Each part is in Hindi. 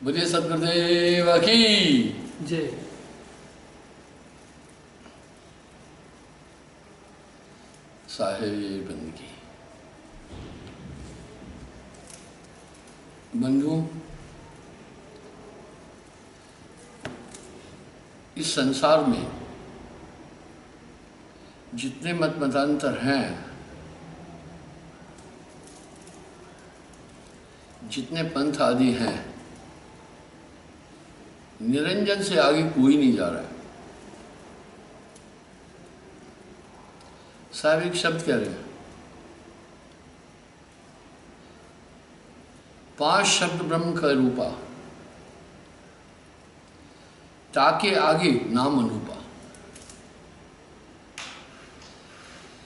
बोलिए सतगुरुदेव की जय। साहेब बंदगी। बंधु, इस संसार में जितने मत मतांतर हैं, जितने पंथ आदि हैं, निरंजन से आगे कोई नहीं जा रहा है। साहब एक शब्द कह रहे हैं, 5 शब्द ब्रह्म का रूपा, ताके आगे नाम अनूपा।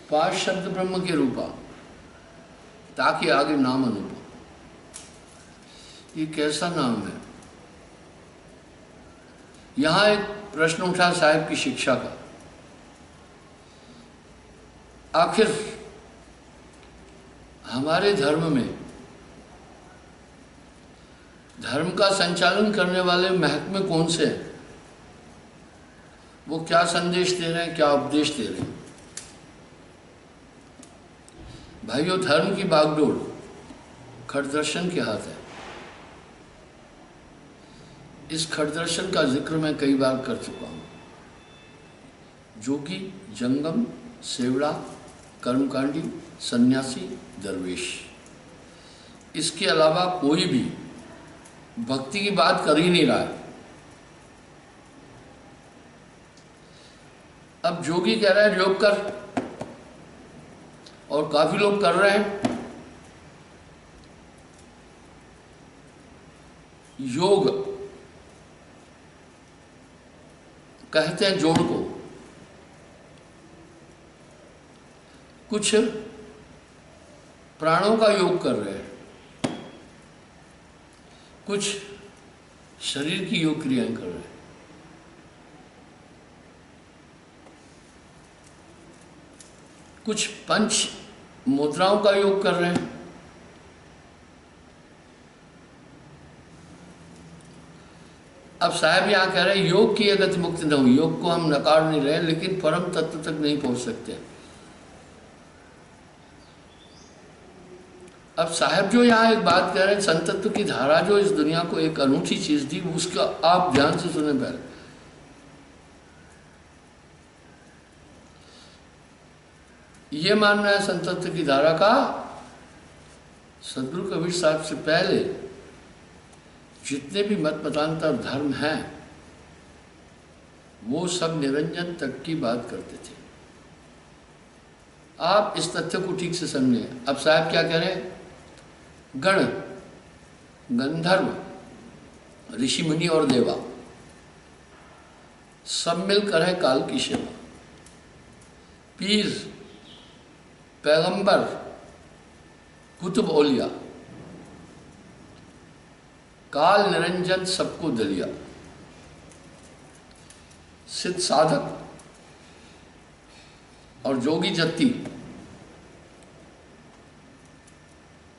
5 शब्द ब्रह्म के रूपा, ताके आगे नाम अनूपा। ये कैसा नाम है? यहां एक प्रश्न उठा साहिब की शिक्षा का। आखिर हमारे धर्म में धर्म का संचालन करने वाले महकमे कौन से हैं? वो क्या संदेश दे रहे हैं, क्या उपदेश दे रहे हैं? भाइयों, धर्म की बागडोर खटदर्शन के हाथ है। इस खटदर्शन का जिक्र मैं कई बार कर चुका हूं। जोगी, जंगम, सेवड़ा, कर्मकांडी, सन्यासी, दरवेश, इसके अलावा कोई भी भक्ति की बात कर ही नहीं रहा है। अब जोगी कह रहा है योग कर, और काफी लोग कर रहे हैं। योग कहते हैं जोड़ को। कुछ प्राणों का योग कर रहे हैं, कुछ शरीर की योग क्रियाएं कर रहे हैं, कुछ पंच मुद्राओं का योग कर रहे हैं, अब साहब यहां कह रहे हैं योग की अगति मुक्ति न हुई। योग को हम नकार नहीं रहे, लेकिन परम तत्व तक नहीं पहुंच सकते। अब साहब जो यहाँ एक बात कह रहे हैं, संतत्व की धारा जो इस दुनिया को एक अनूठी चीज दी, उसका आप ध्यान से सुने। पहले ये मानना है संतत्व की धारा का, सदगुरु कबीर साहब से पहले जितने भी मत मतांतर धर्म हैं, वो सब निरंजन तक की बात करते थे। आप इस तथ्य को ठीक से समझे। अब साहब क्या कह रहे हैं? गण, गंधर्व, ऋषि मुनि और देवा सब मिलकर है काल की सेवा। पीर, पैगंबर, कुतुब औलिया, काल निरंजन सबको दलिया। सिद्ध साधक और जोगी जत्ती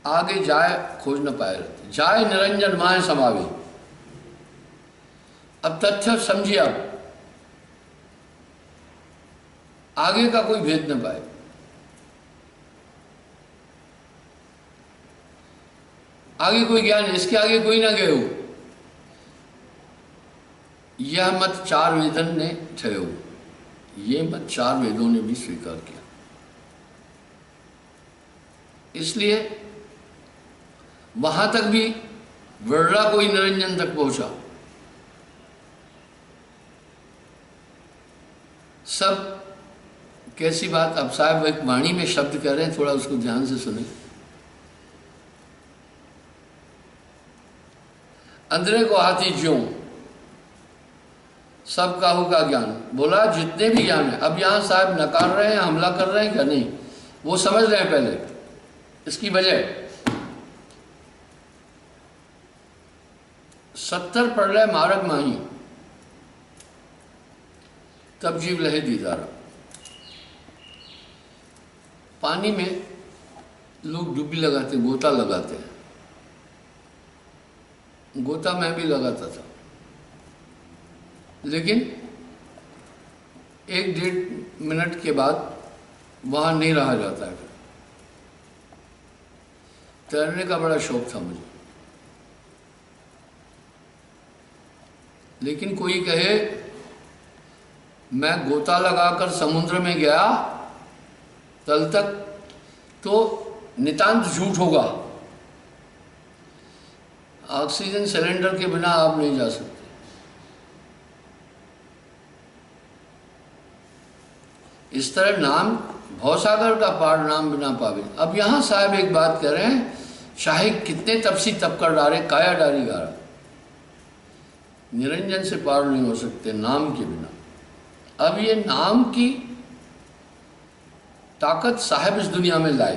आगे जाए खोज न पाए रहते, जाए निरंजन माए समावे। अब तथ्य समझिए, आप आगे का कोई भेद न पाए। आगे कोई ज्ञान, इसके आगे कोई ना गए हो। यह मत 4 वेदन ने ठहरो, ये मत 4 वेदों ने भी स्वीकार किया। इसलिए वहां तक भी वर्णा कोई निरंजन तक पहुंचा। सब कैसी बात। अब साहब एक वाणी में शब्द कह रहे हैं, थोड़ा उसको ध्यान से सुने। अंदरे को हाथी ज्यों, सबका होगा ज्ञान। बोला जितने भी ज्ञान है। अब यहां साहब नकार रहे हैं, हमला कर रहे हैं क्या? नहीं, वो समझ रहे हैं पहले इसकी वजह। 70 प्रलय मारक माही, तब जीव लहे दीदारा। पानी में लोग डुबकी लगाते, गोता लगाते हैं। गोता मैं भी लगाता था, लेकिन 1-1.5 मिनट के बाद वहाँ नहीं रहा जाता है। तैरने का बड़ा शौक था मुझे, लेकिन कोई कहे मैं गोता लगाकर समुद्र में गया तल तक, तो नितांत झूठ होगा। ऑक्सीजन सिलेंडर के बिना आप नहीं जा सकते। इस तरह नाम भवसागर का पार नाम बिना पावे। अब यहाँ साहब एक बात कह रहे हैं, चाहे कितने तपसी तप कर डारे काया डारी गारा, निरंजन से पार नहीं हो सकते नाम के बिना। अब ये नाम की ताकत साहब इस दुनिया में लाए।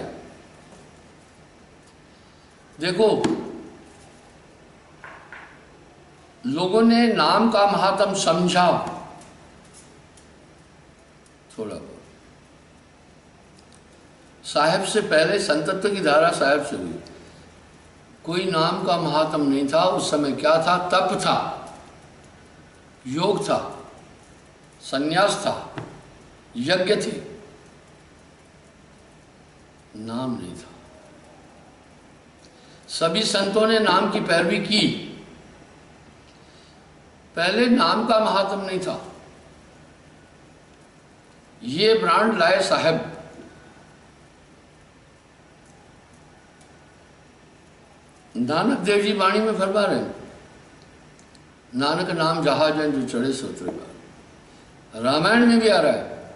देखो, लोगों ने नाम का महात्म समझा थोड़ा बहुत। साहब से पहले संतत्व की धारा साहब से हुई, कोई नाम का महात्म नहीं था। उस समय क्या था? तप था, योग था, संन्यास था, यज्ञ थे, नाम नहीं था। सभी संतों ने नाम की पैरवी की। पहले नाम का महात्म नहीं था। ये ब्रांड लाए साहब। नानक देव जी वाणी में फरमा रहे हैं, नानक नाम जहाजन जो चढ़े सो उतरे पार। रामायण में भी आ रहा है,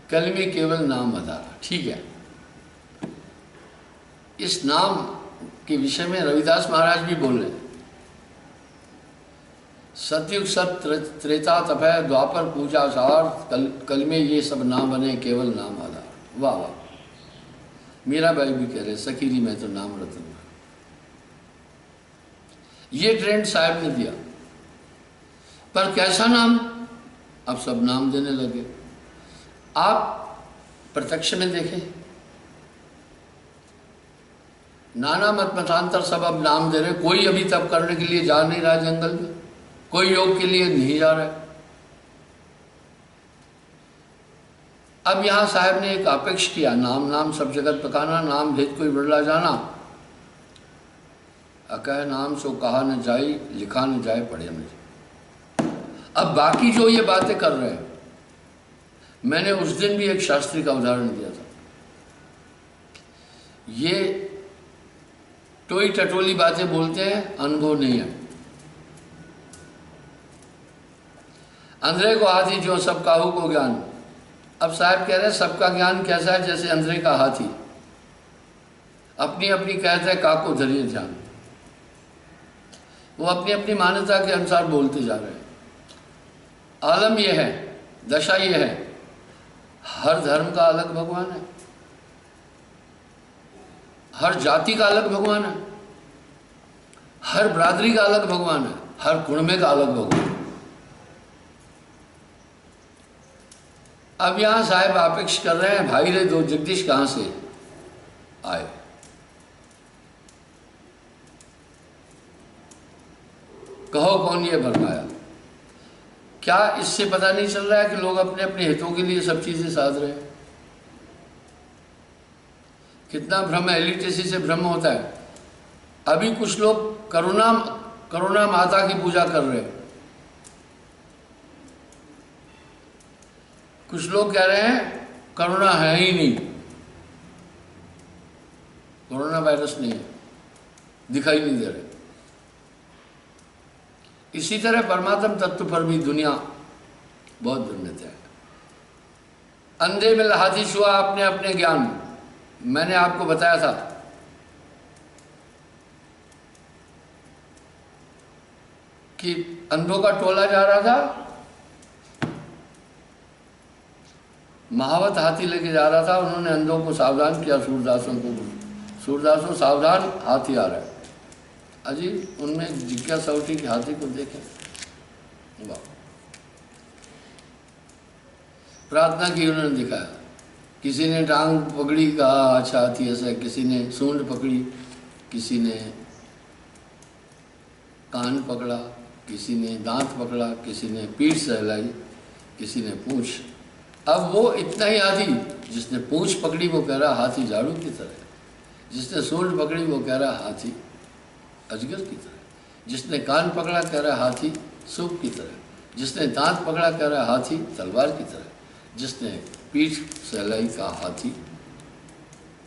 कल में केवल नाम आधारा। ठीक है, इस नाम के विषय में रविदास महाराज भी बोल रहे हैं, सतयुग सत त्रेता तपय द्वापर पूजा सार, कल में ये सब नाम बने केवल नाम आधार। वाह वाह। मीराबाई भी कह रहे, सखीरी में तो नाम रतन। ये ट्रेंड साहब ने दिया, पर कैसा नाम? अब सब नाम देने लगे। आप प्रत्यक्ष में देखें, नाना मत मतांतर सब अब नाम दे रहे। कोई अभी तप करने के लिए जा नहीं रहा जंगल में, कोई योग के लिए नहीं जा रहा है। अब यहां साहब ने एक अपेक्ष किया, नाम नाम सब जगत पकाना, नाम भेद कोई बिरला जाना। अकह नाम सो कहा न जाई, लिखा न जाए पढ़े न जाए। अब बाकी जो ये बातें कर रहे हैं, मैंने उस दिन भी एक शास्त्री का उदाहरण दिया था। ये टोई टटोली बातें बोलते हैं, अनुभव नहीं है। अंधे को हाथी जो सब काहू को ज्ञान। अब साहब कह रहे हैं सबका ज्ञान कैसा है? जैसे अंधे का हाथी, अपनी अपनी कहते हैं काको धरिए ध्यान। वो अपनी अपनी मान्यता के अनुसार बोलते जा रहे हैं। आलम यह है, दशा यह है, हर धर्म का अलग भगवान है, हर जाति का अलग भगवान है, हर बरादरी का अलग भगवान है, हर कुणबे का अलग भगवान है। अब यहां साहब अपेक्ष कर रहे हैं, भाई रे दो जगदीश कहां से आए? कहो कौन ये भरमाया? क्या इससे पता नहीं चल रहा है कि लोग अपने अपने हितों के लिए सब चीजें साध रहे हैं? कितना भ्रम है, एलिटेसी से भ्रम होता है। अभी कुछ लोग करुणा माता की पूजा कर रहे हैं, कुछ लोग कह रहे हैं करुणा है ही नहीं, कोरोना वायरस नहीं है, दिखाई नहीं दे रहे। इसी तरह परमात्म तत्व पर भी दुनिया बहुत भिन्नता है। अंधे में हाथी छुआ अपने अपने ज्ञान। मैंने आपको बताया था कि अंधों का टोला जा रहा था, महावत हाथी लेके जा रहा था। उन्होंने अंधों को सावधान किया, सूरदासों को, सूरदासों सावधान हाथी आ रहा है। अजी उनमें जिज्ञासा उठी कि हाथी को देखें। वाह, प्रार्थना की, उन्होंने दिखाया। किसी ने टांग पकड़ी, कहा अच्छा हाथी ऐसा है, किसी ने सूंड पकड़ी, किसी ने कान पकड़ा, किसी ने दांत पकड़ा, किसी ने पीठ सहलाई, किसी ने पूंछ। अब वो इतना ही आदि, जिसने पूंछ पकड़ी वो कह रहा हाथी झाड़ू की तरह, जिसने सूंड पकड़ी वो कह रहा हाथी अजगर की तरह, जिसने कान पकड़ा कह रहा हाथी सूप की तरह, जिसने दांत पकड़ा कह रहा हाथी तलवार की तरह, जिसने पीठ सहलाई का हाथी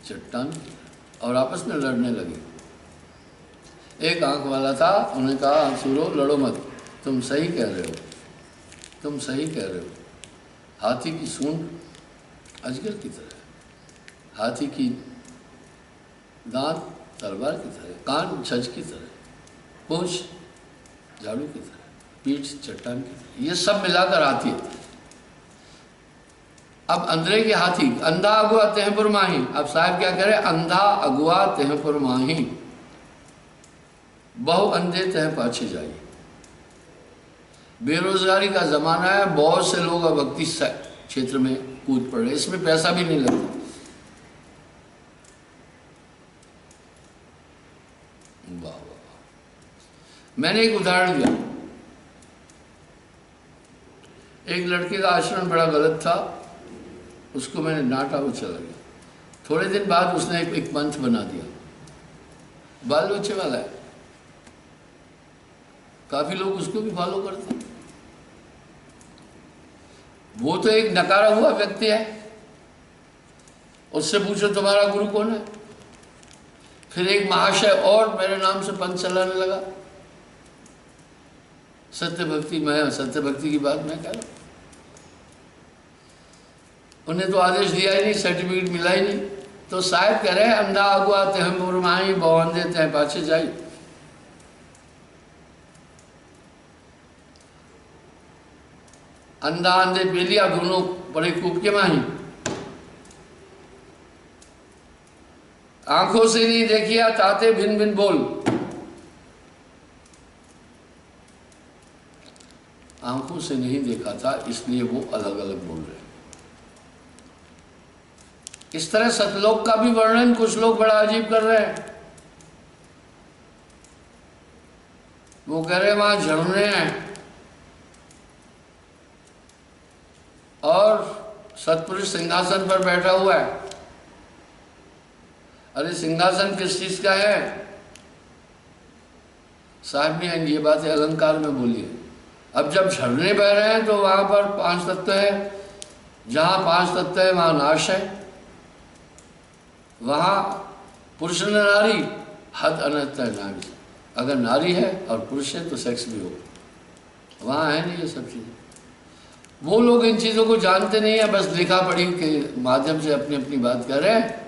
चट्टान की तरह। और आपस में लड़ने लगे। एक आंख वाला था, उन्होंने कहा असुरो लड़ो मत, तुम सही कह रहे हो, तुम सही कह रहे हो। हाथी की सूंड अजगर की तरह, हाथी की दांत तलवार की तरह, कान छज की तरह, पूंछ झाड़ू की तरह, पीठ चट्टान की तरह, ये सब मिलाकर हाथी है। अब अंधे के हाथी, अंधा अगुआ तेहपुर माही। अब साहब क्या कह रहे, अंधा अगुआ तेहपुर माही, बहु अंधे तह पाछे जाइए। बेरोजगारी का जमाना है, बहुत से लोग अब भक्ति क्षेत्र में कूद पड़े, इसमें पैसा भी नहीं लगता। वाह वाह। मैंने एक उदाहरण दिया, एक लड़के का आचरण बड़ा गलत था, उसको मैंने डांटा, वो चला गया। थोड़े दिन बाद उसने एक पंथ बना दिया, बाल बच्चे वाला है, काफी लोग उसको भी फॉलो करते हैं। वो तो एक नकारा हुआ व्यक्ति है, उससे पूछो तुम्हारा गुरु कौन है। फिर एक महाशय और मेरे नाम से पंथ चलाने लगा, सत्य भक्ति। मैं सत्य भक्ति की बात मैं कह रहा हूं, उन्हें तो आदेश दिया ही नहीं, सर्टिफिकेट मिला ही नहीं। तो साहब कह रहे हैं अंधा अगुआ तेहपुर माही, बहु अंधे तह पाछे जाई। अंधा अंधे बेलिया दोनों बड़े कूप के माही। आंखों से नहीं देखिया ताते भिन भिन बोल। आंखों से नहीं देखा था इसलिए वो अलग अलग बोल रहे हैं। इस तरह सतलोक का भी वर्णन कुछ लोग बड़ा अजीब कर रहे हैं। वो कह रहे हैं वहां झरने हैं और सतपुरुष सिंहासन पर बैठा हुआ है। अरे सिंहासन किस चीज का है? साहब ने ये बातें अलंकार में बोली है। अब जब झरने बह रहे हैं तो वहां पर 5 तत्व है, जहां 5 तत्व है वहां नाश है, वहां पुरुष नारी हद अनंत है नारी। अगर नारी है और पुरुष है तो सेक्स भी हो, वहां है नहीं ये सब चीजें। वो लोग इन चीजों को जानते नहीं है, बस लिखा पढ़ी के माध्यम से अपनी अपनी बात कर रहे हैं।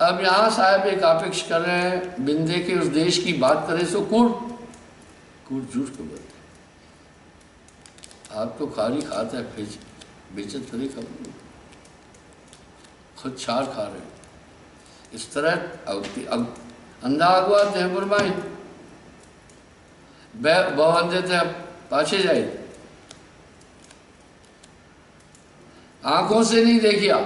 अब यहाँ साहब एक आपेक्ष कर रहे हैं, बिंदे के उस देश की बात करें तो कूट झूठ को बोलते। आप तो खारी खाते हैं, फिर बेचत थोड़ी खबर, खुद छार खा रहे हैं। इस तरह अब अंधा अगुआ तेहपुर माही, बहु अंधे तह पाछे जाए। आंखों से नहीं देखिया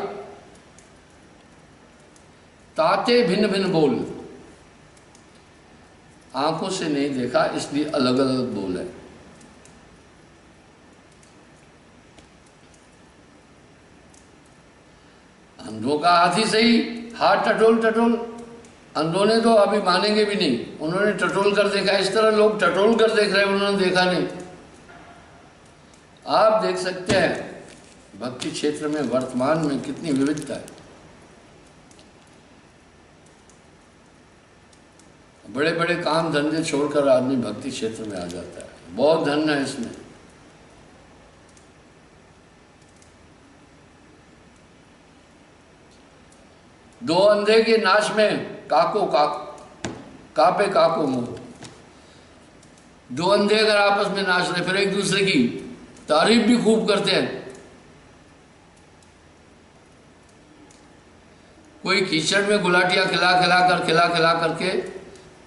ताते भिन्न भिन्न बोल। आंखों से नहीं देखा इसलिए अलग अलग बोल है। अंधों का हाथी सही, हाथ टटोल टटोल। अंधों ने तो अभी मानेंगे भी नहीं, उन्होंने टटोल कर देखा। इस तरह लोग टटोल कर देख रहे हैं, उन्होंने देखा नहीं। आप देख सकते हैं भक्ति क्षेत्र में वर्तमान में कितनी विविधता है। बड़े बड़े काम धंधे छोड़कर आदमी भक्ति क्षेत्र में आ जाता है, बहुत धन है इसमें। दो अंधे के नाच में कापे काको मुंह। दो अंधे अगर आपस में नाच रहे, फिर एक दूसरे की तारीफ भी खूब करते हैं। कोई कीचड़ में गुलाटियां खिला करके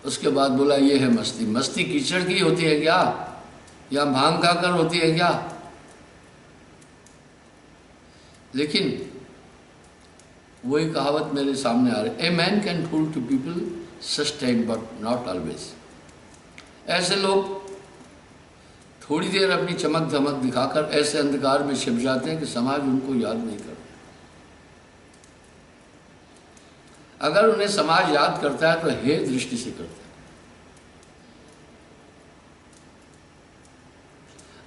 उसके बाद बोला ये है मस्ती। मस्ती कीचड़ की होती है क्या, या भांग खाकर होती है क्या? लेकिन वही कहावत मेरे सामने आ रही, a man can fool to people such time but not always. ऐसे लोग थोड़ी देर अपनी चमक धमक दिखाकर ऐसे अंधकार में छिप जाते हैं कि समाज उनको याद नहीं करता। अगर उन्हें समाज याद करता है तो हे दृष्टि से करता है।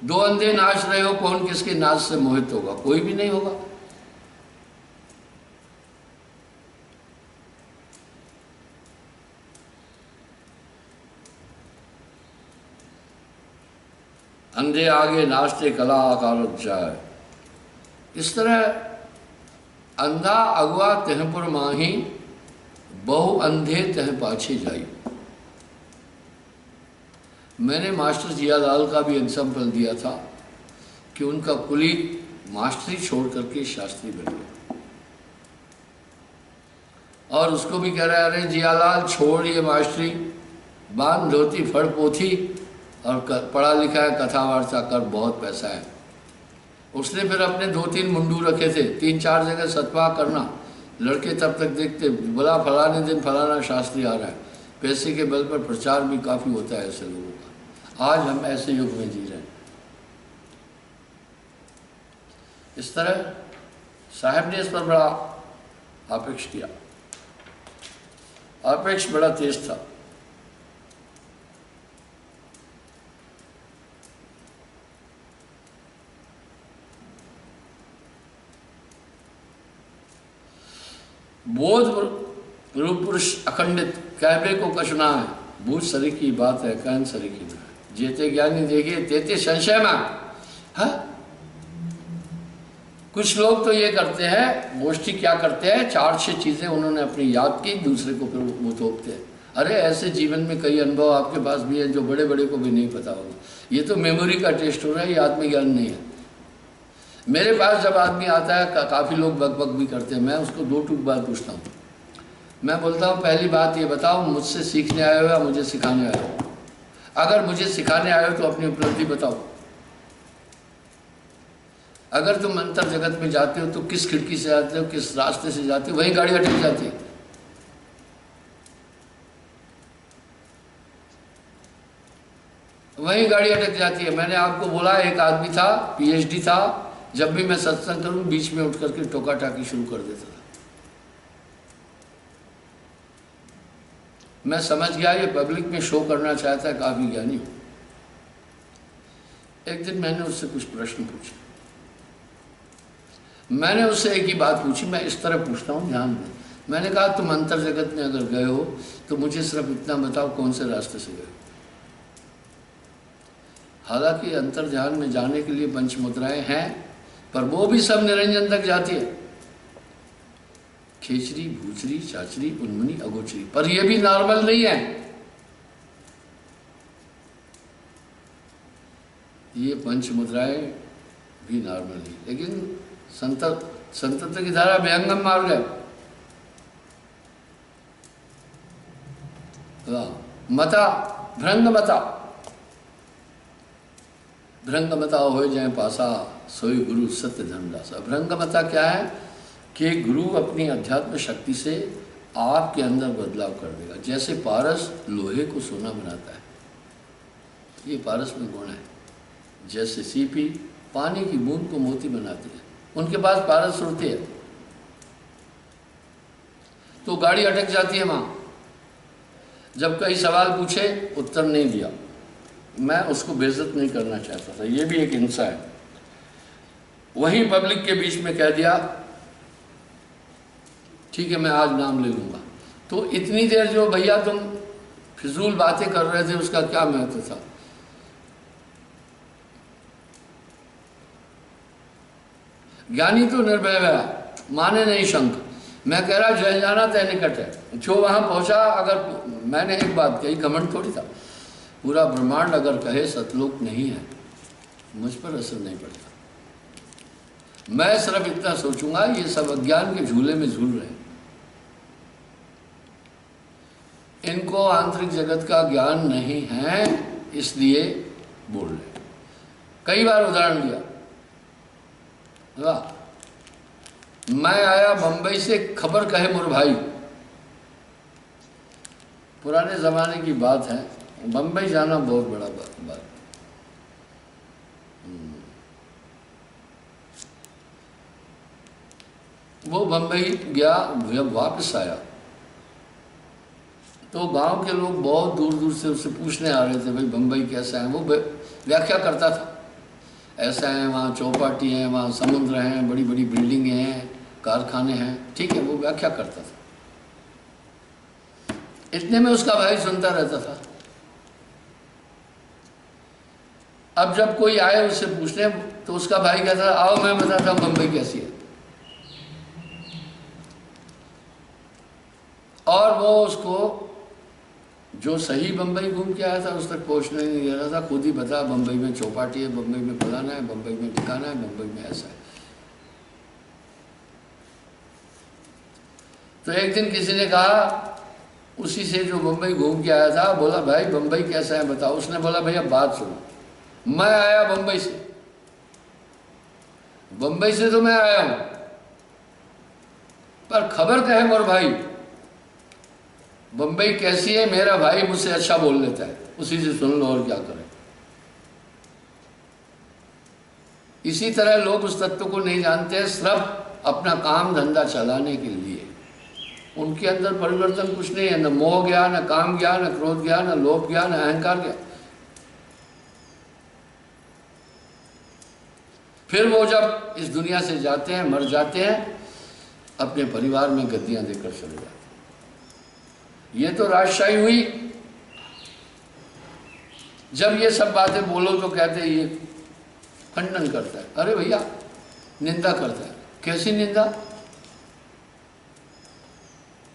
दो अंधे नाच रहे हो, कौन किसके नाच से मोहित होगा? कोई भी नहीं होगा। अंधे आगे नाचते कला आकार जाए। इस तरह अंधा अगुआ तहपुर माही, बहु अंधे तह पाछे जाई। मैंने मास्टर जियालाल का भी एग्जाम्पल दिया था कि उनका कुली मास्टरी छोड़ करके शास्त्री बन गया, और उसको भी कह रहा है, अरे जियालाल छोड़ ये मास्टरी, बांध धोती फड़ पोथी और पढ़ा लिखा है, कथा वार्ता कर, बहुत पैसा है। उसने फिर अपने 2-3 मुंडू रखे थे, 3-4 जगह सतवा करना। लड़के तब तक देखते, बोला फलाने दिन फलाना शास्त्री आ रहा है। पैसे के बल पर प्रचार भी काफ़ी होता है ऐसे लोगों का। आज हम ऐसे युग में जी रहे हैं। इस तरह साहब ने इस पर बड़ा अपेक्ष किया। अपेक्ष बड़ा तेज था। बोध रूप पुरुष अखंडित कहबे को कछुना है, बूझ सरी की बात है कहन सरी की ना। जेते ज्ञानी देखिए तेते संशय में। हाँ, कुछ लोग तो ये करते हैं, गोष्ठी क्या करते हैं, 4-6 चीजें उन्होंने अपनी याद की, दूसरे को फिर वो थोपते हैं। अरे ऐसे जीवन में कई अनुभव आपके पास भी हैं जो बड़े बड़े को भी नहीं पता होगा। ये तो मेमोरी का टेस्ट हो रहा है, ये आत्मज्ञान नहीं है। मेरे पास जब आदमी आता है, काफ़ी लोग बकबक भी करते हैं, मैं उसको 2 टूक बात पूछता हूँ। मैं बोलता हूँ, पहली बात ये बताओ, मुझसे सीखने आए हो या मुझे सिखाने आए हो? अगर मुझे सिखाने आए हो तो अपनी उपलब्धि बताओ। अगर तुम अंतर जगत में जाते हो तो किस खिड़की से जाते हो, किस रास्ते से जाते हो? वहीं गाड़ी अटक जाती है। वहीं गाड़ी अटक जाती है। मैंने आपको बोला, एक आदमी था, PhD था, जब भी मैं सत्संग करूं बीच में उठ करके टोका टाकी शुरू कर देता था। मैं समझ गया ये पब्लिक में शो करना चाहता है, काफी ज्ञानी हो। एक दिन मैंने उससे कुछ प्रश्न पूछे। मैंने उससे एक ही बात पूछी, मैं इस तरह पूछता हूँ, ध्यान दें। मैंने कहा, तुम अंतर जगत में अगर गए हो तो मुझे सिर्फ इतना बताओ, कौन से रास्ते से गए हो? हालांकि अंतर ध्यान में जाने के लिए 5 मुद्राएं हैं, पर वो भी सब निरंजन तक जाती है। खेचरी, भूचरी, चाचरी, उन्मुनी, अगोचरी, पर ये भी नॉर्मल नहीं है। ये 5 मुद्राएं भी नॉर्मल नहीं, लेकिन संतत्व की धारा व्यंगम मार्ग है। मता भ्रंग मता, भ्रंग मता हो जाए पासा, सोई गुरु सत्य धर्मदासा। भ्रंग मता क्या है कि गुरु अपनी अध्यात्म शक्ति से आपके अंदर बदलाव कर देगा। जैसे पारस लोहे को सोना बनाता है, ये पारस में गुण है। जैसे सीपी पानी की बूंद को मोती बनाती है, उनके पास पारस होते है, तो गाड़ी अटक जाती है वहाँ। जब कई सवाल पूछे, उत्तर नहीं दिया। मैं उसको बेइज्जत नहीं करना चाहता था, ये भी एक हिंसा है। वहीं पब्लिक के बीच में कह दिया, ठीक है मैं आज नाम ले लूँगा। तो इतनी देर जो भैया तुम फिजूल बातें कर रहे थे, उसका क्या महत्व था? ज्ञानी तो निर्भय है, माने नहीं शंख। मैं कह रहा जय जाना तय निकट है। जो वहाँ पहुँचा, अगर मैंने एक बात कही, घमंड थोड़ी था, पूरा ब्रह्मांड अगर कहे सतलोक नहीं है, मुझ पर असर नहीं पड़ता। मैं सिर्फ इतना सोचूंगा, ये सब अज्ञान के झूले में झूल रहे हैं, इनको आंतरिक जगत का ज्ञान नहीं है, इसलिए बोल रहे। कई बार उदाहरण दिया। मैं आया बंबई से, खबर कहे मोर भाई, पुराने ज़माने की बात है, बम्बई जाना बहुत बड़ा बात। वो बम्बई गया, जब वापस आया तो गांव के लोग बहुत दूर दूर से उससे पूछने आ रहे थे, भाई बम्बई कैसा है। वो व्याख्या करता था, ऐसा है, वहाँ चौपाटी है, वहाँ समुद्र हैं, बड़ी बड़ी बिल्डिंगें हैं, कारखाने हैं, ठीक है, वो व्याख्या करता था। इतने में उसका भाई सुनता रहता था। अब जब कोई आए उससे पूछने तो उसका भाई कहता था, आओ मैं बताता हूँ बम्बई कैसी है। और वो उसको जो सही बम्बई घूम के आया था उस तक पहुँचने नहीं दे रहा था, खुद ही बता, बम्बई में चौपाटी है, बम्बई में फलाना है, बम्बई में ठिकाना है, बम्बई में ऐसा है। तो एक दिन किसी ने कहा उसी से जो बम्बई घूम के आया था, बोला भाई बम्बई कैसा है बताओ। उसने बोला भैया बात सुनो, मैं आया बम्बई से, बम्बई से तो मैं आया हूं, पर खबर कहे मोर भाई बम्बई कैसी है, मेरा भाई मुझसे अच्छा बोल लेता है, उसी से सुन लो और क्या करें। इसी तरह लोग उस तत्व को नहीं जानते, सिर्फ अपना काम धंधा चलाने के लिए। उनके अंदर परिवर्तन कुछ नहीं है, न मोह गया, न काम गया, न क्रोध गया, न लोभ गया, न अहंकार गया। फिर वो जब इस दुनिया से जाते हैं, मर जाते हैं, अपने परिवार में गद्दियां देकर चले जाते हैं। ये तो राजशाही हुई। जब ये सब बातें बोलो तो कहते हैं ये खंडन करता है। अरे भैया, निंदा करता है। कैसी निंदा?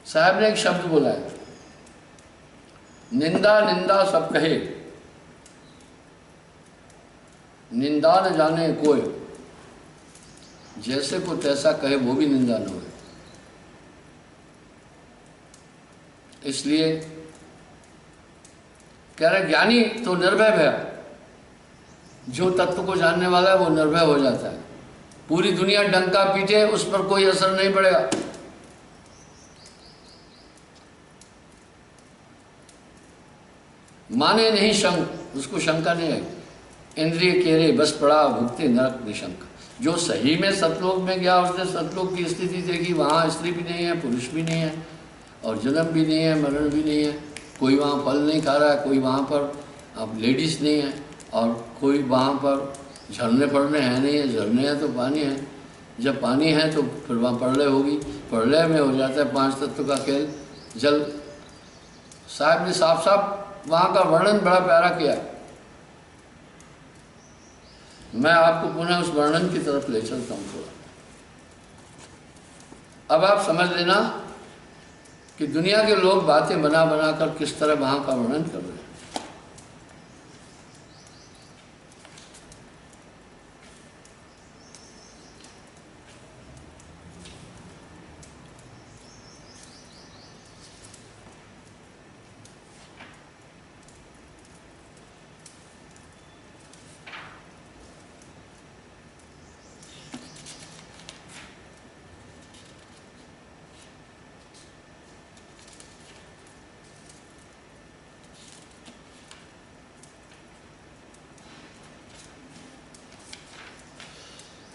साहब ने एक शब्द बोला है, निंदा निंदा सब कहे, निंदा न जाने कोई, जैसे को तैसा कहे वो भी निंदा न हो। इसलिए कह रहे ज्ञानी तो निर्भय है, जो तत्व को जानने वाला है वो निर्भय हो जाता है। पूरी दुनिया डंका पीटे उस पर कोई असर नहीं पड़ेगा। माने नहीं शंक, उसको शंका नहीं है। इंद्रिय केरे बस पड़ा भुगते नरक निशंक। जो सही में सतलोक में गया, उसने सतलोक की स्थिति देखी, वहाँ स्त्री भी नहीं है, पुरुष भी नहीं है, और जन्म भी नहीं है, मरण भी नहीं है, कोई वहाँ फल नहीं खा रहा है, कोई वहाँ पर अब लेडीज़ नहीं है, और कोई वहाँ पर झरने पड़ने हैं नहीं है। झरने हैं तो पानी है, जब पानी है तो फिर वहाँ प्रलय होगी, प्रलय में हो जाता है पांच तत्व का खेल, जल। साहब ने साफ साफ वहाँ का वर्णन बड़ा प्यारा किया। मैं आपको पुनः उस वर्णन की तरफ ले चलता हूँ थोड़ा। अब आप समझ लेना कि दुनिया के लोग बातें बना बना कर किस तरह वहाँ का वर्णन कर रहे हैं।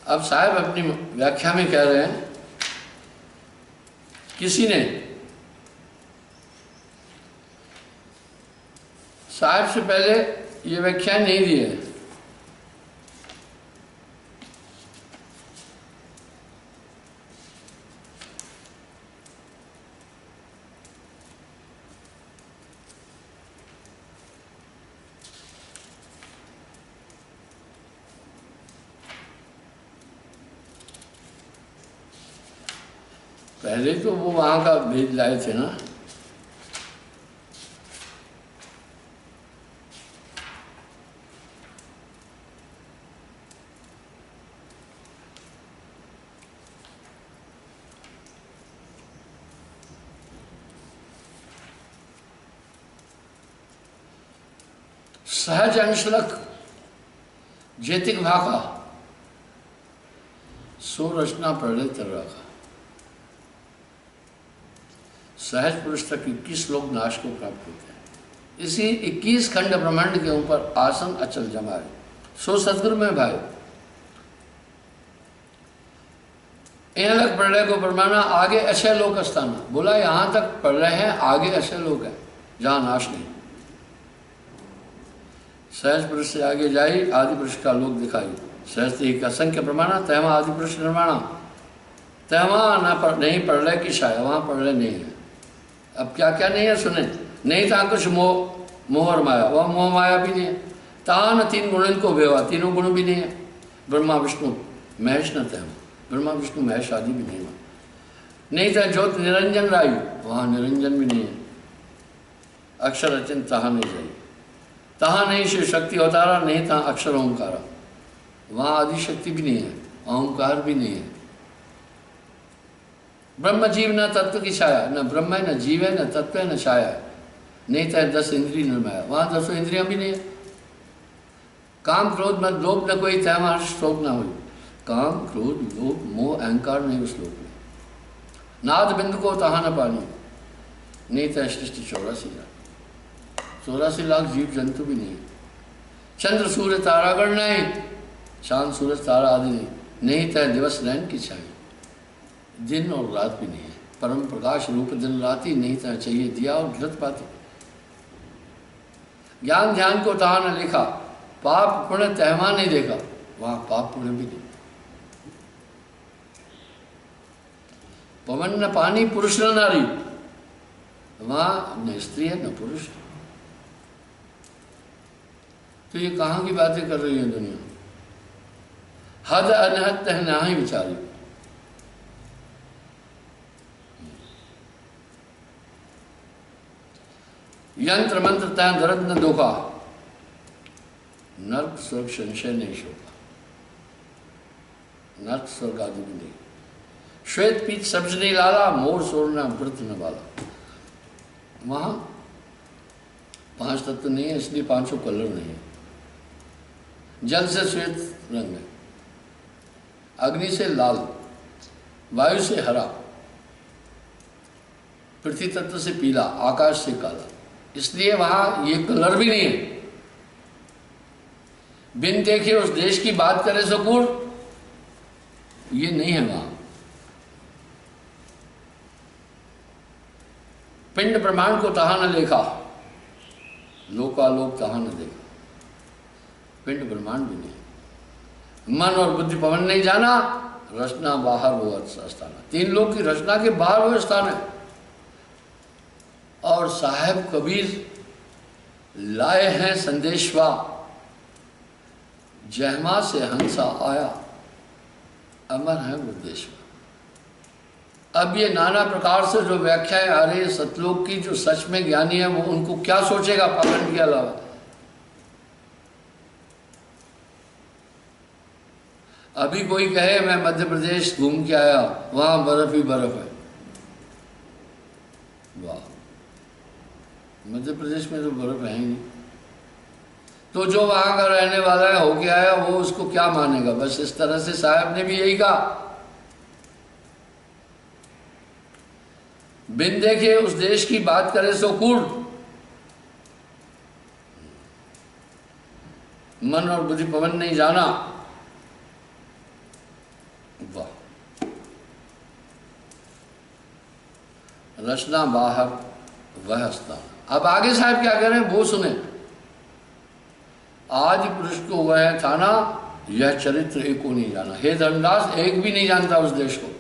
अब साहब अपनी व्याख्या में कह रहे हैं, किसी ने साहब से पहले ये व्याख्या नहीं दी है। पहले तो वो वहाँ का भेज लाए थे ना। सहज अंशलक जैतिक भाका सो रचना प्रलय तर रखा। सहज पुरुष तक 21 लोग नाश को प्राप्त होते हैं। इसी 21 खंड ब्रह्मांड के ऊपर आसन अचल जमाए, सो सदगुरु में भाई। यहाँ तक पढ़ रहे को परमाना, आगे अक्षय लोक स्थान। बोला यहाँ तक पढ़ रहे हैं, आगे अक्षय लोक है जहाँ नाश नहीं। सहज पुरुष से आगे जाई, आदि पुरुष का लोक दिखाई। सहज एक असंख्य प्रमाणा, तहमा आदि पुरुष निर्माणा। तहमा नहीं पढ़ रहे कि शायद वहाँ पढ़ रहे नहीं है। अब क्या क्या नहीं है सुने। नहीं था कुछ मोह और माया, वह मोह माया भी नहीं है। तान तीन गुण को भेवा, तीनों गुण भी नहीं है। ब्रह्मा विष्णु महेश न तहमा, ब्रह्मा विष्णु महेश आदि भी नहीं है। नहीं था ज्योत निरंजन रायु, वहाँ निरंजन भी नहीं है। अक्षर अचिन तहा नहीं जाई, तहा नहीं शिव शक्ति अवतारा, नहीं था अक्षर ओंकारा, वहाँ आदि शक्ति भी नहीं है, ओंकार भी नहीं है। ब्रह्म जीव न तत्व की छाया, न ब्रह्म है न जीव है न तत्व है न छाया है। नहीं था 10 इंद्रिय निर्माया, वहाँ 10 इंद्रियां भी नहीं है। काम क्रोध मत लोभ न कोई तय हर्ष शोक न हुई। काम क्रोध लोभ मोह अहंकार नहीं उस लोक में। नाद बिंदु को तहा न पानी, नहीं था सृष्टि 84 लाख जीव जंतु भी नहीं है। चंद्र सूर्य तारागण नहीं, चांद सूरज तारा आदि नहीं। नहीं था दिवस नैन की छाई, दिन और रात भी नहीं है। परम प्रकाश रूप दिन राति, नहीं था चाहिए दिया और घृत पाती। ज्ञान ध्यान को तहा न लिखा, पाप पुण्य तहमा नहीं देखा, वहाँ पाप पुण्य भी नहीं। पवन न पानी पुरुष न नारी, वहाँ न स्त्री है न पुरुष। तो ये कहाँ की बातें कर रही है दुनिया। हद अनहद तह नाही विचारी। यंत्र मंत्र तह दर्द न धोखा, नर्क स्वर्ग संशय नहीं शोका, नर्क स्वर्ग आदि भी नहीं। श्वेत पीत सब्ज नहीं लाला, मोर सोरना व्रत न वाला। वहां 5 तत्व नहीं है, इसलिए 5 कलर नहीं है। जल से श्वेत रंग है, अग्नि से लाल, वायु से हरा, पृथ्वी तत्व से पीला, आकाश से काला। इसलिए वहां ये कलर भी नहीं है। बिन देखे उस देश की बात करे सकूर, ये नहीं है वहां। पिंड ब्रह्मांड को तहा न लेखा, लोकालोक तहा न देखा। पिंड ब्रह्मांड भी नहीं। मन और बुद्धि पवन नहीं जाना, रचना बाहर वो स्थान। 3 लोक की रचना के बाहर वो स्थान है। और साहेब कबीर लाए हैं संदेशवा, जहमा से हंसा आया, अमर है वो देश। अब ये नाना प्रकार से जो व्याख्याएं आ रही है सतलोक की, जो सच में ज्ञानी है वो उनको क्या सोचेगा पाखंड के अलावा। अभी कोई कहे मैं मध्य प्रदेश घूम के आया, वहां बर्फ ही बर्फ है। वाह, मध्य प्रदेश में तो बर्फ है ही नहीं। तो जो वहां का रहने वाला है, होके आया, वो उसको क्या मानेगा। बस इस तरह से साहब ने भी यही कहा, बिन देखे उस देश की बात करे सो कूड़। मन और बुद्धि पवन नहीं जाना। वाह, रचना बाहर वह स्थान। अब आगे साहब क्या कह रहे हैं वो सुने। आज पुरुष को वह थाना, यह चरित्र एक को नहीं जाना। हे धर्मदास, एक भी नहीं जानता उस देश को।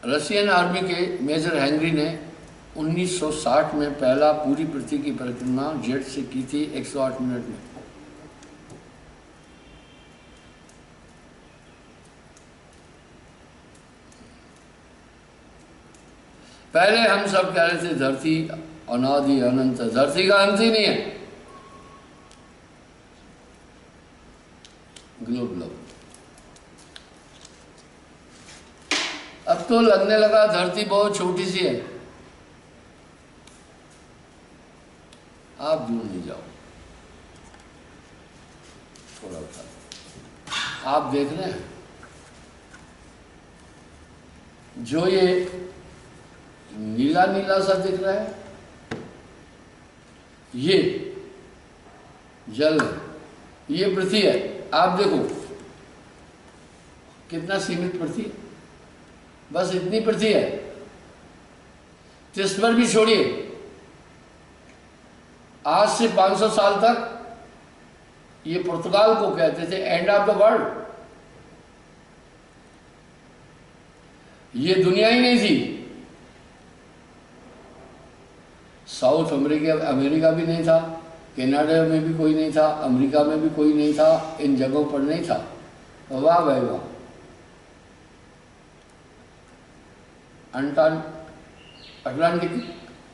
रशियन आर्मी के मेजर हेनरी ने 1960 में पहला पूरी पृथ्वी की परिक्रमा जेट से की थी 108 मिनट में। पहले हम सब कह रहे थे धरती अनादि अनंत, धरती का अंत ही नहीं है। ग्लोब ग्लोब अब तो लगने लगा धरती बहुत छोटी सी है। आप दूर नहीं जाओ, थोड़ा उठा। आप देख रहे हैं जो ये नीला नीला सा दिख रहा है, ये जल है, ये पृथ्वी है। आप देखो कितना सीमित पृथ्वी है, बस इतनी पृथ्वी है। तो इस पर भी छोड़िए, आज से 500 साल तक ये पुर्तगाल को कहते थे एंड ऑफ द वर्ल्ड। ये दुनिया ही नहीं थी। साउथ अमेरिका भी नहीं था, कनाडा में भी कोई नहीं था, अमेरिका में भी कोई नहीं था, इन जगहों पर नहीं था। वाह भाई वाह। अटलांटिक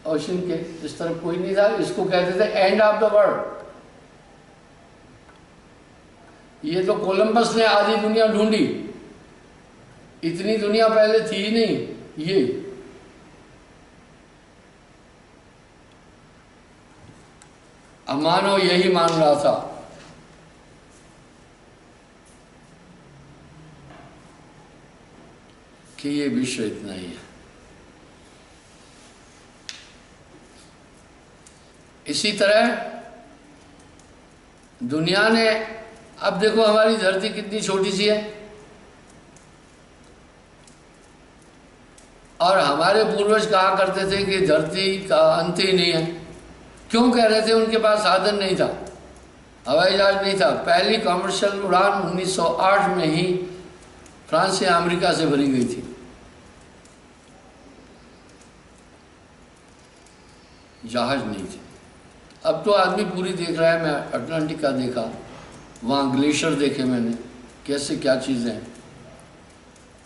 ओशन के इस तरफ कोई नहीं था, इसको कहते थे एंड ऑफ द वर्ल्ड। ये तो कोलंबस ने आधी दुनिया ढूंढी, इतनी दुनिया पहले थी ही नहीं। ये मानव यही मान रहा था। कि ये विश्व इतना ही है। इसी तरह दुनिया ने, अब देखो हमारी धरती कितनी छोटी सी है, और हमारे पूर्वज कहा करते थे कि धरती का अंत ही नहीं है। क्यों कह रहे थे? उनके पास साधन नहीं था, हवाई जहाज नहीं था। पहली कमर्शियल उड़ान 1908 में ही फ्रांस या अमेरिका से भरी गई थी। जहाज नहीं थे। अब तो आदमी पूरी देख रहा है। मैं अटलांटिक का देखा, वहाँ ग्लेशियर देखे मैंने, कैसे क्या चीज़ें हैं।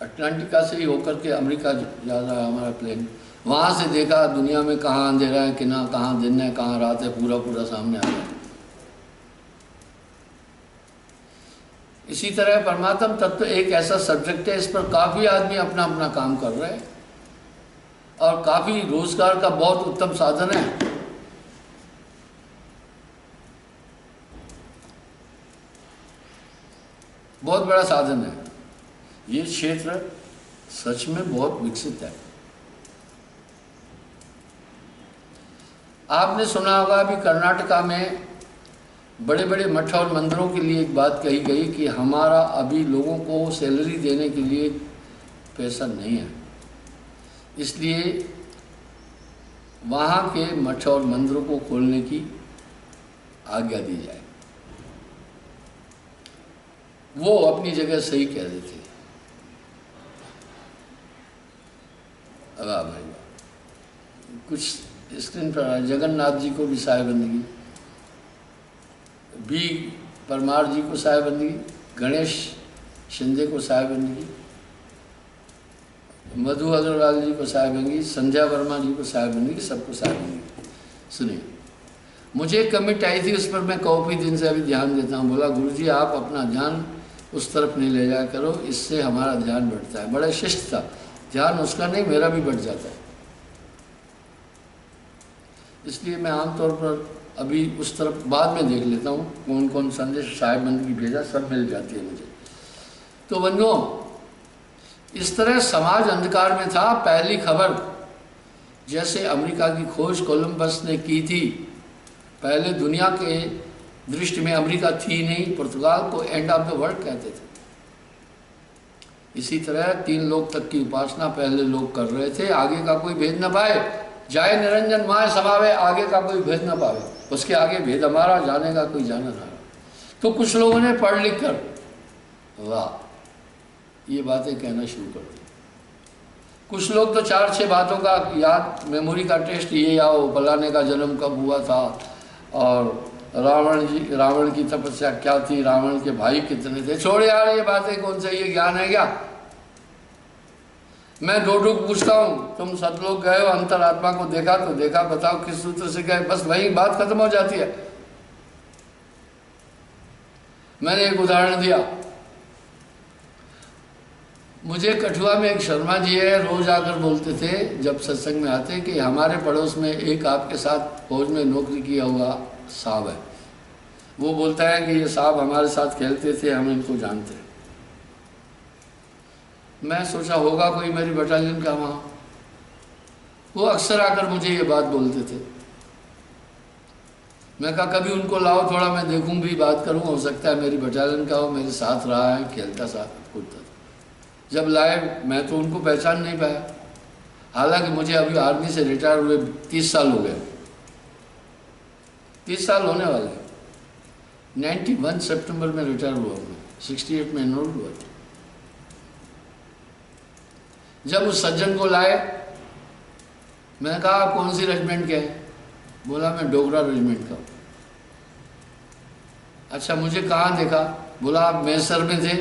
अटलांटिका से ही होकर के अमेरिका जा रहा है हमारा प्लेन। वहाँ से देखा दुनिया में कहाँ अंधेरा है, कि ना कहाँ दिन है, कहाँ रात है, पूरा पूरा सामने आ रहा है। इसी तरह परमात्म तत्व एक ऐसा सब्जेक्ट है, इस पर काफ़ी आदमी अपना अपना काम कर रहे हैं और काफ़ी रोजगार का बहुत उत्तम साधन है। बहुत बड़ा साधन है। ये क्षेत्र सच में बहुत विकसित है। आपने सुना होगा अभी कर्नाटका में बड़े बड़े मठ और मंदिरों के लिए एक बात कही गई कि हमारा अभी लोगों को सैलरी देने के लिए पैसा नहीं है, इसलिए वहाँ के मठ और मंदिरों को खोलने की आज्ञा दी जाए। वो अपनी जगह सही कह रहे थे। वाह भाई वाह। कुछ स्क्रीन पर जगन्नाथ जी को भी साहेबंदगी, बी परमार जी को साहेबंदगी, गणेश शिंदे को साहेबंदगी, मधु अग्रवाल जी को साहेबंदगी, संध्या वर्मा जी को साहेबंदगी, सबको साहेबंदगी। सुनिए, मुझे एक कमिट आई थी, उस पर मैं काफ़ी दिन से अभी ध्यान देता हूँ। बोला गुरुजी आप अपना ध्यान उस तरफ नहीं ले जाया करो, इससे हमारा ध्यान बढ़ता है। बड़ा शिष्ट था, ध्यान उसका नहीं मेरा भी बढ़ जाता है। इसलिए मैं आमतौर पर अभी उस तरफ बाद में देख लेता हूँ कौन कौन संदेश साहेबंदगी भेजा, सब मिल जाती है मुझे। तो बंधुओं, इस तरह समाज अंधकार में था। पहली खबर जैसे अमेरिका की खोज कोलंबस ने की थी, पहले दुनिया के दृष्टि में अमेरिका थी नहीं, पुर्तगाल को एंड ऑफ द वर्ल्ड कहते थे। इसी तरह 3 लोक तक की उपासना पहले लोग कर रहे थे, आगे का कोई भेद न पाए। जाए निरंजन माय समावे, आगे का कोई भेद न पावे, उसके आगे भेद हमारा, जाने का कोई जाना ना। तो कुछ लोगों ने पढ़ लिख कर वाह ये बातें कहना शुरू कर दी। कुछ लोग तो 4-6 बातों का याद, मेमोरी का टेस्ट, ये आओ फलाने का जन्म कब हुआ था, और रावण की तपस्या क्या थी, रावण के भाई कितने थे। छोड़ यार ये बातें, कौन सा ये ज्ञान है क्या? मैं दो पूछता हूँ, तुम सतलोक गए हो, अंतरात्मा को देखा तो देखा, बताओ किस सूत्र से गए? बस वही बात खत्म हो जाती है। मैंने एक उदाहरण दिया। मुझे कठुआ में एक शर्मा जी है, रोज आकर बोलते थे जब सत्संग में आते कि हमारे पड़ोस में एक आपके साथ फौज में नौकरी किया हुआ साहब है। वो बोलता है कि ये साहब हमारे साथ खेलते थे, हम इनको जानते हैं। मैं सोचा होगा कोई मेरी बटालियन का वहाँ। वो अक्सर आकर मुझे ये बात बोलते थे। मैं कहा कभी उनको लाओ, थोड़ा मैं देखूं भी, बात करूं, हो सकता है मेरी बटालियन का हो, मेरे साथ रहा है, खेलता साथ कूदता था। जब लाए मैं तो उनको पहचान नहीं पाया। हालांकि मुझे अभी आर्मी से रिटायर हुए 30 साल हो गए, 30 साल होने वाले। 91 सितंबर में रिटायर हुआ मैं, 68 में एनरोल हुआ था। जब उस सज्जन को लाए, मैंने कहा आप कौन सी रेजिमेंट के हैं? बोला मैं डोगरा रेजिमेंट का। अच्छा, मुझे कहाँ देखा? बोला आप मैसर में थे।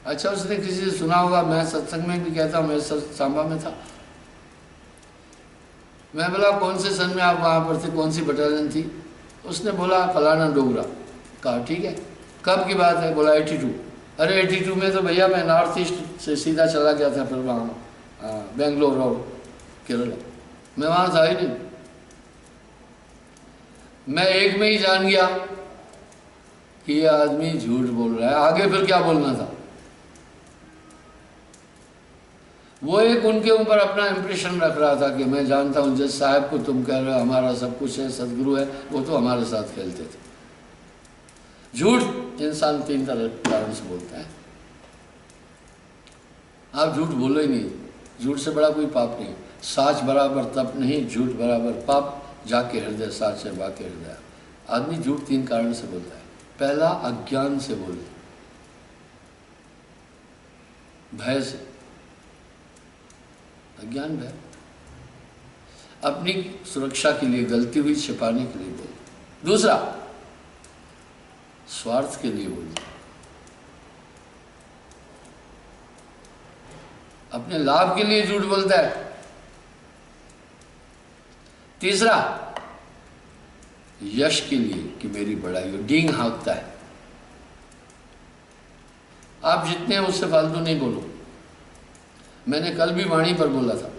अच्छा, उसने किसी से सुना होगा, मैं सत्संग में भी कहता हूँ मैसर सांबा में था। मैं बोला कौन से सन में आप वहाँ पर थे, कौन सी बटालियन थी? उसने बोला फलाना डोगरा। कहा ठीक है, कब की बात है? बोला 82। अरे 82 में तो भैया मैं नॉर्थ ईस्ट से सीधा चला गया था, फिर वहाँ बेंगलोर और केरला, मैं वहाँ था ही नहीं। मैं एक में ही जान गया कि ये आदमी झूठ बोल रहा है, आगे फिर क्या बोलना था। वो एक उनके ऊपर अपना इंप्रेशन रख रहा था कि मैं जानता हूँ जज साहब को, तुम कह रहे हो हमारा सब कुछ है, सदगुरु है, वो तो हमारे साथ खेलते थे। झूठ इंसान 3 तरह कारण से बोलता है। आप झूठ बोलो ही नहीं, झूठ से बड़ा कोई पाप नहीं। साच बराबर तप नहीं, झूठ बराबर पाप, जाके हृदय साच है बाके हृदय। आदमी झूठ 3 कारण से बोलता है। पहला अज्ञान से बोलता, भय से, अज्ञान भय, अपनी सुरक्षा के लिए, गलती हुई छिपाने के लिए बोलता। दूसरा स्वार्थ के लिए बोलता, अपने लाभ के लिए झूठ बोलता है। तीसरा यश के लिए कि मेरी बड़ाई हो, डींग हाँकता है। आप जितने हैं उससे फालतू नहीं बोलो। मैंने कल भी वाणी पर बोला था,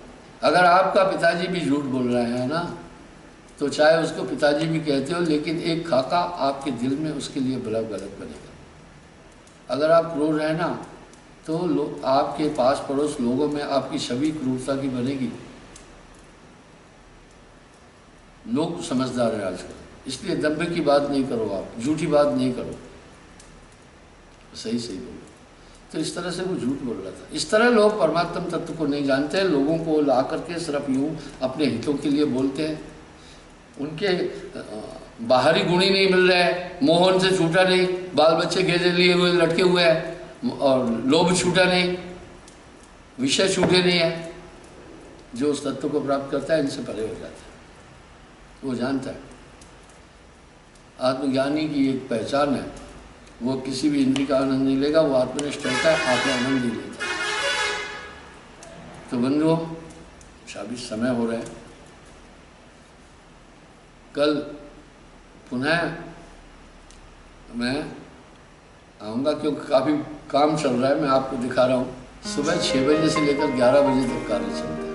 अगर आपका पिताजी भी झूठ बोल रहे हैं ना, तो चाहे उसको पिताजी भी कहते हो, लेकिन एक खाका आपके दिल में उसके लिए बड़ा गलत बनेगा। अगर आप क्रूर हैं ना, तो आपके पास पड़ोस लोगों में आपकी छवि क्रूरता की बनेगी। लोग समझदार हैं आजकल, इसलिए दम्भे की बात नहीं करो, आप झूठी बात नहीं करो, सही सही बोलो। तो इस तरह से वो झूठ बोल रहा था। इस तरह लोग परमात्म तत्व को नहीं जानते, लोगों को ला करके सिर्फ यूं अपने हितों के लिए बोलते हैं। उनके बाहरी गुण ही नहीं मिल रहे हैं, मोहन से छूटा नहीं, बाल बच्चे गेजे लिए हुए लटके हुए हैं, और लोभ छूटा नहीं, विषय छूटे नहीं है। जो उस तत्व को प्राप्त करता है इनसे परे हो जाता है। वो जानता है आत्मज्ञानी की एक पहचान है, वो किसी भी इंद्रिय का आनंद नहीं लेगा, वो आत्मनिष्ठ रहता है, आत्मा आनंद नहीं लेता। तो बंधुओं, शादी समय हो रहे हैं, कल पुनः मैं आऊँगा, क्योंकि काफ़ी काम चल रहा है। मैं आपको दिखा रहा हूँ, सुबह 6 बजे से लेकर 11 बजे तक कार्य चलता है।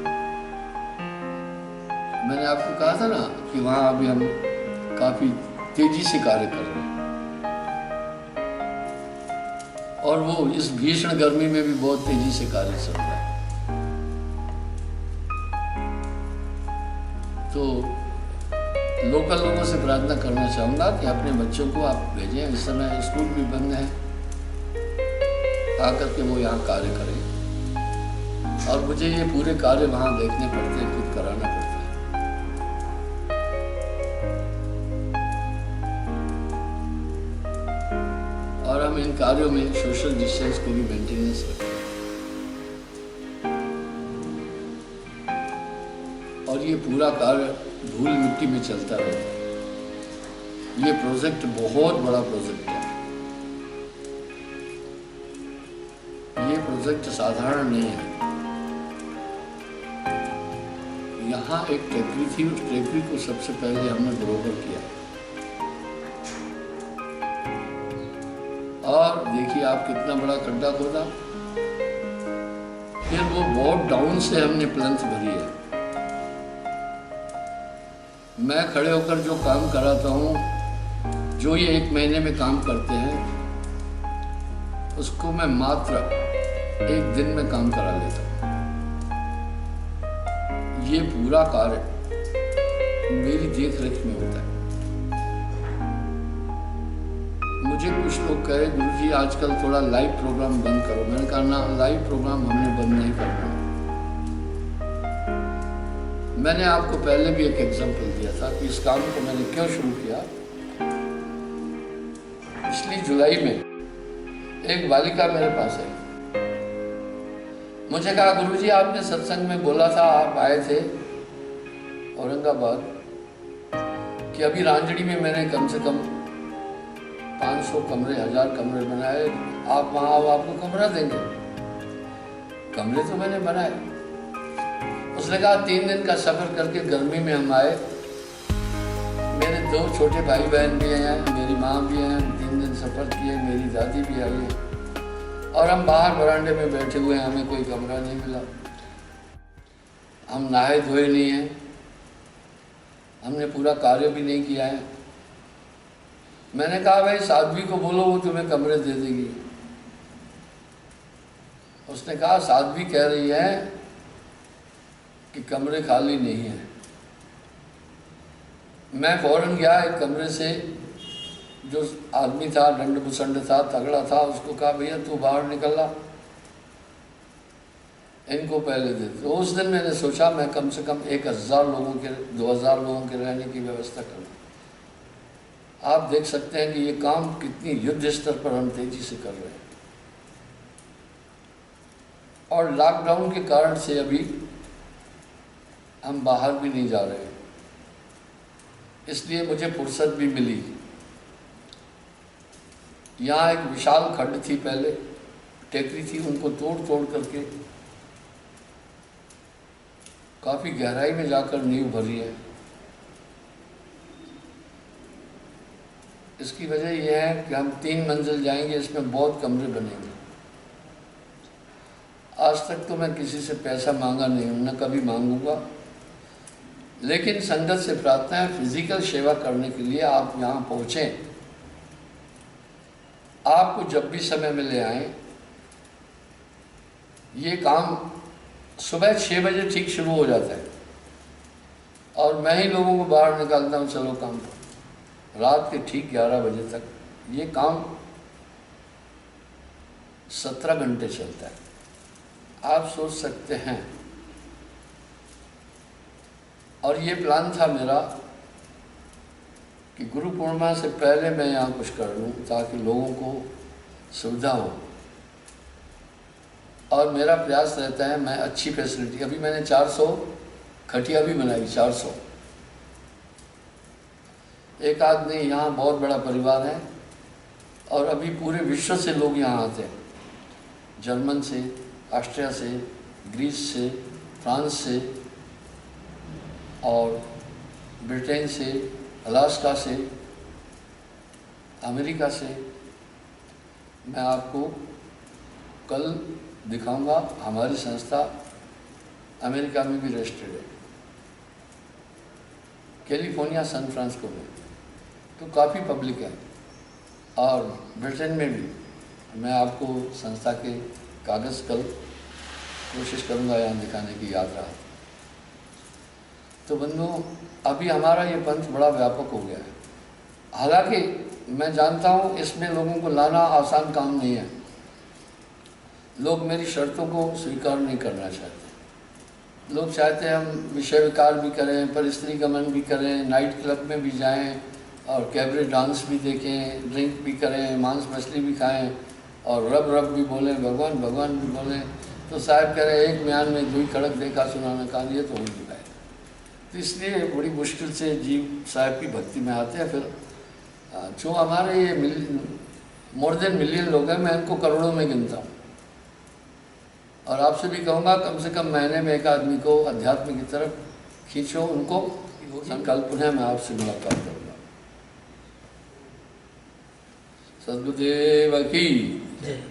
मैंने आपको कहा था ना कि वहाँ अभी हम काफ़ी तेजी से कार्य कर रहे हैं, और वो इस भीषण गर्मी में भी बहुत तेजी से कार्य चल रहा है। तो लोकल लोगों से प्रार्थना करना चाहूँगा कि अपने बच्चों को आप भेजें। इस समय स्कूल भी बंद है, आकर के वो यहाँ कार्य करें। और मुझे ये पूरे कार्य वहाँ देखने पड़ते हैं, खुद कराना पड़ता है। और हम इन कार्यों में सोशल डिस्टेंस को भी मेंटेनेंस रखें। और ये पूरा कार्य धूल मिट्टी में चलता रहता है। ये प्रोजेक्ट बहुत बड़ा प्रोजेक्ट है। ये प्रोजेक्ट साधारण नहीं है। यहाँ एक टेकरी थी, उस टेकरी को सबसे पहले हमने बरोबर किया। और देखिए आप कितना बड़ा खड्डा खोदा, फिर वो बहुत डाउन से हमने प्लंथ भरी है। मैं खड़े होकर जो काम कराता हूँ, जो ये 1 महीने में काम करते हैं, उसको मैं मात्र एक दिन में काम करा लेता हूँ। ये पूरा कार्य मेरी देख रेख में होता है। मुझे कुछ लोग कहे गुरुजी आजकल थोड़ा लाइव प्रोग्राम बंद करो। मैंने कहा ना, लाइव प्रोग्राम हमने बंद नहीं करना। मैंने आपको पहले भी एक एग्जांपल दिया था कि इस काम को मैंने क्यों शुरू किया। पिछली जुलाई में एक बालिका मेरे पास आई, मुझे कहा गुरुजी आपने सत्संग में बोला था, आप आए थे औरंगाबाद, कि अभी रांजड़ी में मैंने कम से कम 500 कमरे 1000 कमरे बनाए, आप वहाँ आओ आपको कमरा देंगे। कमरे तो मैंने बनाए। उसने कहा 3 दिन का सफ़र करके गर्मी में हम आए, मेरे 2 छोटे भाई बहन भी हैं, मेरी माँ भी हैं, 3 दिन सफ़र किए, मेरी दादी भी आई है, और हम बाहर बरामदे में बैठे हुए हैं, हमें कोई कमरा नहीं मिला। हम नहाए धोए नहीं हैं, हमने पूरा कार्य भी नहीं किया है। मैंने कहा भाई साध्वी को बोलो, वो तुम्हें कमरे दे देगी। उसने कहा साध्वी कह रही है कि कमरे खाली नहीं है। मैं फौरन गया, एक कमरे से जो आदमी था, दंड बुसंड था, तगड़ा था, उसको कहा भैया तू बाहर निकल ला, इनको पहले दे। तो उस दिन मैंने सोचा मैं कम से कम 1000 लोगों के 2000 लोगों के रहने की व्यवस्था करूँ। आप देख सकते हैं कि ये काम कितनी युद्ध स्तर पर हम तेजी से कर रहे हैं। और लॉकडाउन के कारण से अभी हम बाहर भी नहीं जा रहे हैं, इसलिए मुझे फुर्सत भी मिली। यहाँ एक विशाल खड्ड थी, पहले टेकरी थी, उनको तोड़ करके काफ़ी गहराई में जाकर नींव भरी है। इसकी वजह यह है कि हम 3 मंजिल जाएंगे, इसमें बहुत कमरे बनेंगे। आज तक तो मैं किसी से पैसा मांगा नहीं हूँ, न कभी मांगूंगा, लेकिन संगत से प्रार्थना है फिजिकल सेवा करने के लिए आप यहाँ पहुँचें। आपको जब भी समय मिले आएँ। ये काम सुबह 6 बजे ठीक शुरू हो जाता है और मैं ही लोगों को बाहर निकालता हूँ, चलो काम पर, रात के ठीक 11 बजे तक ये काम 17 घंटे चलता है। आप सोच सकते हैं। और ये प्लान था मेरा कि गुरु पूर्णिमा से पहले मैं यहाँ कुछ कर लूँ ताकि लोगों को सुविधा हो। और मेरा प्रयास रहता है मैं अच्छी फैसिलिटी, अभी मैंने 400 खटिया भी बनाई, 400। एक आध नहीं, यहाँ बहुत बड़ा परिवार है और अभी पूरे विश्व से लोग यहाँ आते हैं, जर्मन से, ऑस्ट्रिया से, ग्रीस से, फ्रांस से और ब्रिटेन से, अलास्का से, अमेरिका से। मैं आपको कल दिखाऊंगा, हमारी संस्था अमेरिका में भी रजिस्टर्ड है, कैलिफोर्निया, सैन फ्रांसिस्को में, तो काफ़ी पब्लिक है। और ब्रिटेन में भी मैं आपको संस्था के कागज़ कल कोशिश करूंगा यहाँ दिखाने की, याद रहा। तो बंधुओं, अभी हमारा ये पंथ बड़ा व्यापक हो गया है। हालांकि मैं जानता हूँ इसमें लोगों को लाना आसान काम नहीं है। लोग मेरी शर्तों को स्वीकार नहीं करना चाहते। लोग चाहते हैं हम विषय विकार भी करें, पर स्त्री गमन भी करें, नाइट क्लब में भी जाएं और कैबरे डांस भी देखें, ड्रिंक भी करें, मांस मछली भी खाएं और रब रब भी बोलें, भगवान भगवान भी बोलें। तो साहब कह रहे एक म्यान में 2 खड़क देखा सुनाना कान, ये तो हो नहीं पाएगा। तो इसलिए बड़ी मुश्किल से जीव साहब की भक्ति में आते हैं। फिर जो हमारे ये मोर देन मिलियन लोग हैं, मैं इनको करोड़ों में गिनता हूँ। और आपसे भी कहूँगा कम से कम महीने में एक आदमी को अध्यात्म की तरफ खींचो, उनको संकल्प है। मैं आपसे मुलाकात करूँगा। सद्गुरुदेव की जय।